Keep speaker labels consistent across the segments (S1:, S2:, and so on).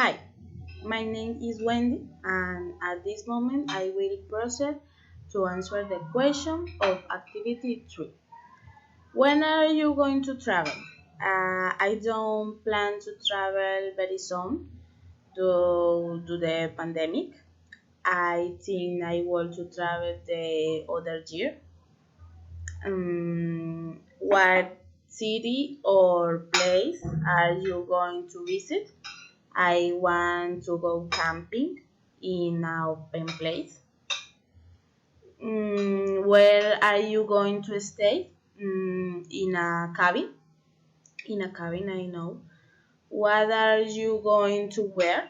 S1: Hi, my name is Wendy, and at this moment I will proceed to answer the question of activity 3. When are you going to travel? I don't plan to travel very soon due to the pandemic. I think I want to travel the other year. What city or place are you going to visit? I want to go camping in an open place. Where are you going to stay? In a cabin. In a cabin, I know. What are you going to wear?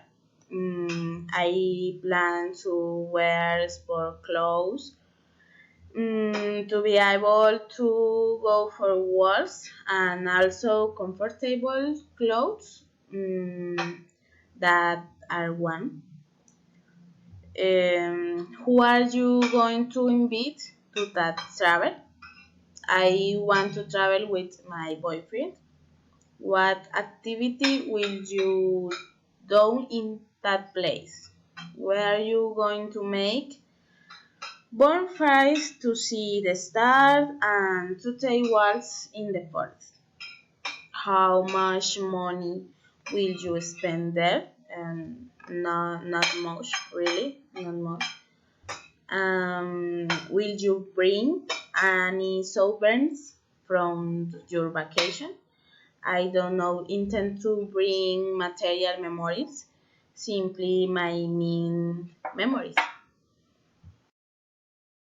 S1: I plan to wear sport clothes to be able to go for walks and also comfortable clothes that are warm. Who are you going to invite to that travel? I want to travel with my boyfriend. What activity will you do in that place? Where are you going to make bonfires to see the stars and to take walks in the forest? How much money will you spend there? Not much, really, not much. Will you bring any souvenirs from your vacation? I don't know, intend to bring material memories, simply my mean memories.